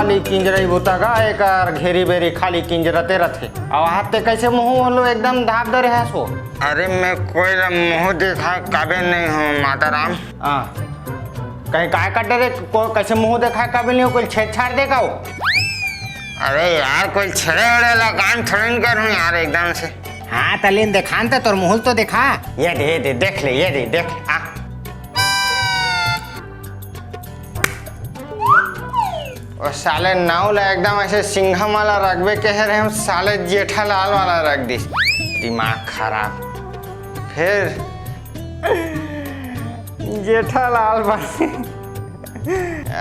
खाली किंजरई बुतगा एक घेरी बेरी खाली किंजरते रथे और हाथ कैसे मुँह लो एकदम धाप दे रहे सो। अरे मैं कोई मुँह देखा काबिल नहीं हूँ माता राम। कहीं काय कटे रे कैसे मुँह देखा काबिल नहीं हो, कोई छेड़छाड़ देगा वो। अरे यार कोई छड़े वड़े लगान थोड़ी करूँ यार एकदम से। हाँ तलीन दिखान तो तोर मुँह तो दिखा। ये दे देख ले, ये देख और साले नाव ला एकदम ऐसे सिंघम वाला रखबे कह रहे हम, साले जेठालाल वाला रख दी। दिमाग खराब। फिर जेठालाल बने।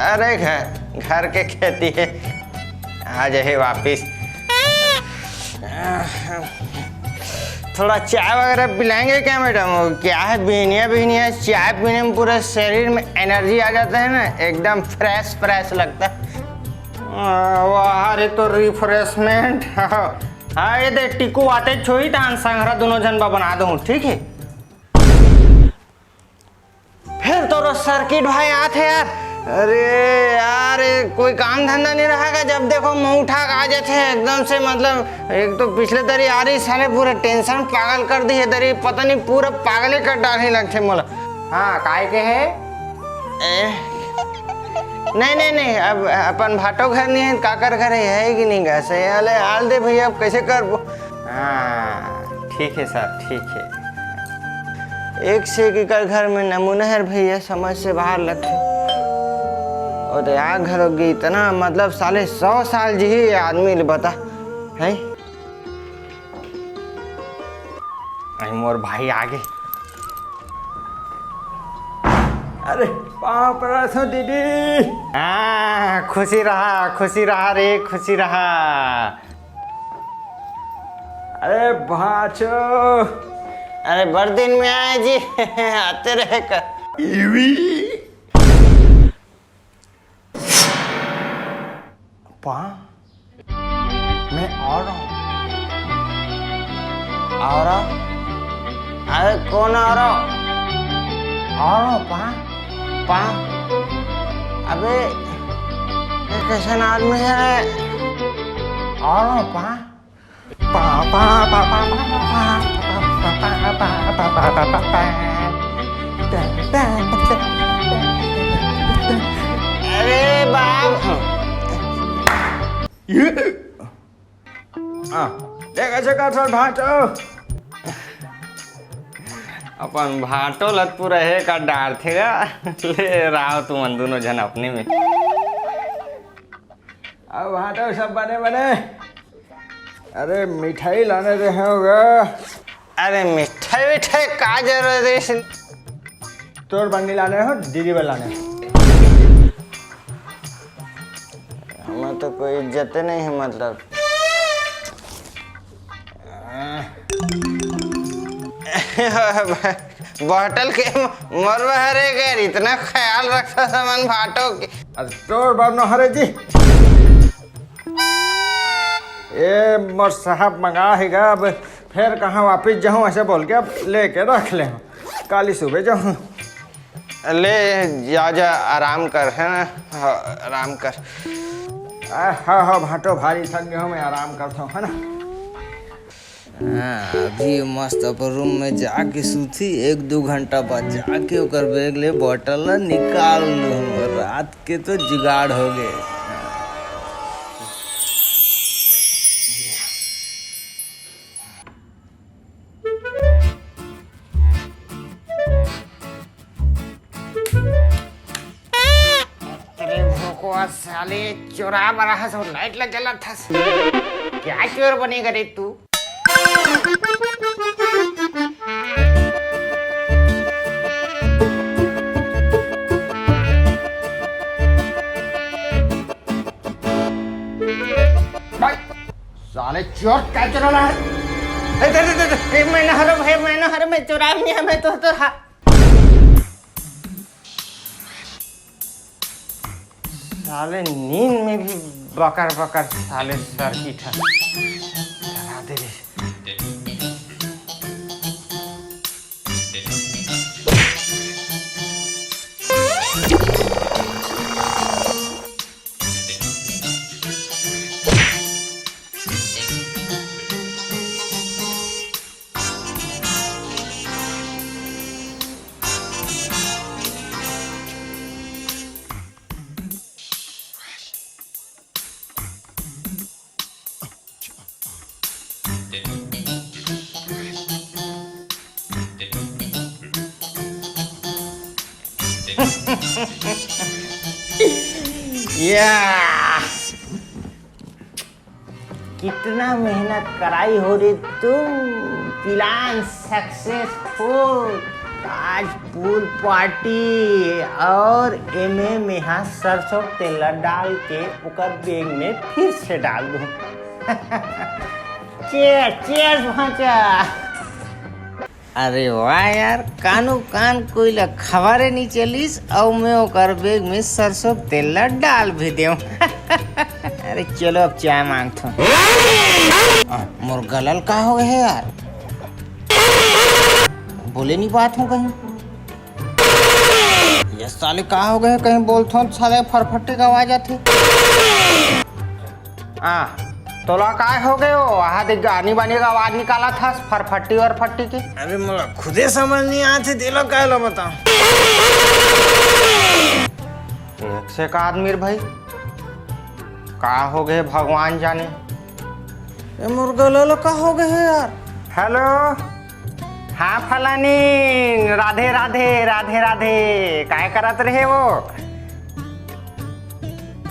अरे घर के खेती है, आ जाए वापिस। थोड़ा चाय वगैरह पिलाएंगे क्या मैडम? क्या है बिहनिया चाय पीने में पूरे शरीर में एनर्जी आ जाता है ना, एकदम फ्रेश लगता है। वाह रे तो रिफ्रेशमेंट। हाँ ये दे टिकू आते छोई तान संघरा दोनों जन बना दूँ, ठीक है। फिर तो सर्किट भाई आते यार। अरे यार कोई काम धंधा नहीं रहेगा, जब देखो मुँह उठा आ जाते हैं एकदम से। मतलब एक तो पिछले दरी आ रही साले पूरे टेंशन पागल कर दी है दरी, पता नहीं पूरा पागल कर डालने लगते मोला। हाँ काय के है? नहीं अब अपन भाटो घर नहीं है, काकर घर है कि नहीं घर से अले हाल दे भैया, अब कैसे कर। हाँ ठीक है सर, ठीक है। एक से एक घर में नमूना है भैया, समझ से बाहर लगते। और यार घर होगी इतना, मतलब साले 100 साल जी आदमी बता है। मोर भाई आगे। अरे पाँव पड़ा दीदी। हाँ खुशी रहा रे, खुशी रहा। अरे भाचो, अरे बड़ दिन में आए जी। आते रहे कर। मैं आ रहा हूँ। अरे कौन आ रहा पा? अबे ये कैसा आदमी है? आ रहा हूँ पा। अरे बाप अपन भाटो लतपुर रहे का डार थेगा। ले रहा तुम दोनों जन अपने में। अब भाटो सब बने। अरे मिठाई लाने दे होगा। अरे मिठाई का जरूरत है? तोर बन्नी लाने हो, दीदी बल लाने। हमें तो कोई इज्जत नहीं है, मतलब बॉटल के मरवा हरे गैर इतना ख्याल रखता सामान भाटो के। अरे तोर बाबनो हरे जी, ये मोर साहब मंगा हैगा। अब फिर कहाँ वापिस जाऊँ ऐसे बोल के अब लेके रख ले, काली सुबह जाऊँ। ले जा आराम कर, है ना? हाँ आराम कर। हाँ भाटो भारी थक गया हूँ, मैं आराम करता हूँ, है ना? अभी मस्त अपन रूम में जाके सूती, 1-2 घंटा बाद जाके ओकर बैग ले बॉटल निकाल लूँ। रात के तो जुगाड़ हो गए। साले चोरा बड़ा है, सब लाइट लग गया था। क्या चोर बनेगा रे तू? साले चोर क्या चुरा रहा है? मैंने हर मैं चुरा नहीं है, मैं तो साले नींद में भी बकर साले सर की डरा दे रे। या कितना मेहनत कराई हो रे तुम, प्लान सक्सेसफुल। आज पूल पार्टी और एमे में हाँ सरसों तेल डाल के ओकर बैग में फिर से डाल दूं। चीयर्स भांचा। अरे वाह यार, कानू कान कोई ला खबरे नहीं चलीस और मैं ओकर बैग में सरसों तेल डाल भी दूं। अरे चलो अब चाय मांगता हूँ। मोर गलल का हो गए यार, बोले नहीं बात हूँ कहीं। ये साले का हो गए, कहीं बोलते हो साले फरफट्टे का आवाज आती। तोला काय हो गए हो, वहाँ देख गानी बानी का आवाज निकाला था फरफट्टी और फट्टी की। अरे मुझे खुदे समझ नहीं आते, दिलो क्या लो बताओ। एक से का आदमी भाई, का हो गए भगवान जाने। मुर्गा लालो का हो गए यार। हेलो, हाँ फलानी, राधे राधे राधे राधे, काय करत रहे वो।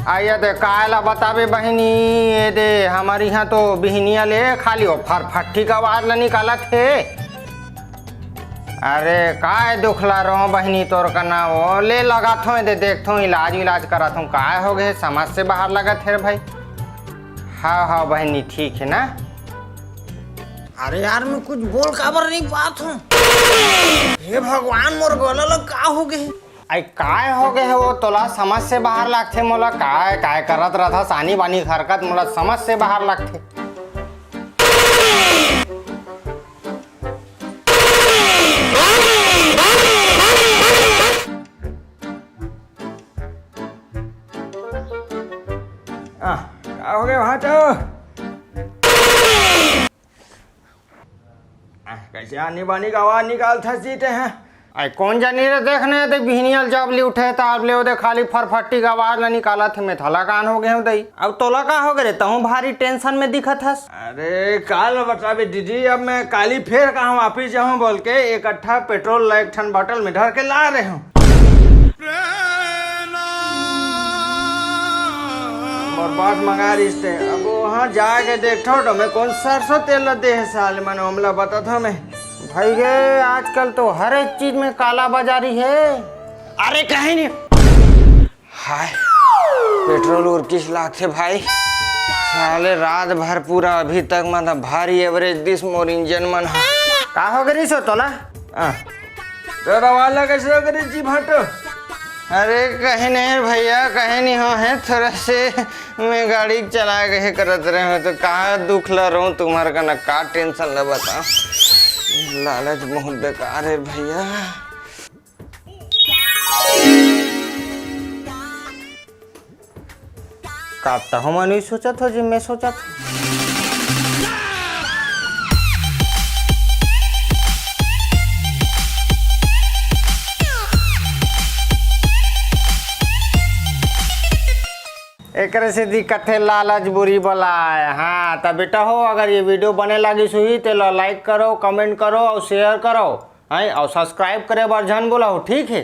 आइए दे कायला बताबे बहनी, ये दे हमारी यहाँ तो बिहनिया ले खाली वो फरफट्टी का आवाज ला निकाला थे। अरे काय दुखला रहो बहनी तोर का ना, वो ले लगा थो दे देखता हूँ, इलाज करा था। काय हो गए, समझ से बाहर लगा थे भाई। हाँ हाँ बहनी ठीक है ना। अरे यार मैं कुछ बोल काबर नहीं बात हूँ। हे भगवान, मोर गोला लोग का हो गए। आई काय हो गए वो तोला समझ से बाहर लगते। मोला काय काय करत रहा था, सानी बानी हरकत मोला समझ से बाहर लगते। क्या हो गया वहाँ तो कैसे आनी बानी का आवाज निकाल था जीते हैं। आई कौन जानी रे, देखने दे बिहनियल जब ले उठे तब ले दे खाली फरफट्टी का आवाज ला निकाला थे। मैं थला कान हो गए हूँ दई। अब तोला का हो गए, तहूँ भारी टेंशन में दिखत हस। अरे काल बताबे दीदी, अब मैं काली फिर कहाँ वापिस जाऊँ बोल के इकट्ठा पेट्रोल ला एक ठन बॉटल में ढर के ला रहे हूँ। और बात मंगा रिश्ते, अब वहाँ जाके देखो तो मैं कौन सरसों तेल दे है साल मैंने हमला बता था मैं। भाई गे आजकल तो हर एक चीज में काला बाजारी है। अरे कहीं नहीं। हाय पेट्रोल और किस लाख थे भाई, साले रात भर पूरा अभी तक मतलब भारी एवरेज दिस मोर इंजन मन। का हो गई सो तोला। तेरा वाला कैसे हो गई जी भाटो। अरे कहीं नहीं भैया, कहीं नहीं हो है, थोड़ा से मैं गाड़ी चला गए करत रहे हो तो कहा दुख ला रहा हूँ तुम्हारे का, ना का टेंशन ला बताओ। लालच बहुत बेकार है भैया। काटता हूँ मैं नहीं सोचा था जी, मैं सोचा था। एक से दिक्कत है लालच बुरी बलाय। हाँ तब बेटा हो, अगर ये वीडियो बने लगी सुई तो लाइक करो, कमेंट करो और शेयर करो, और सब्सक्राइब करे बार जान बोला हो, ठीक है।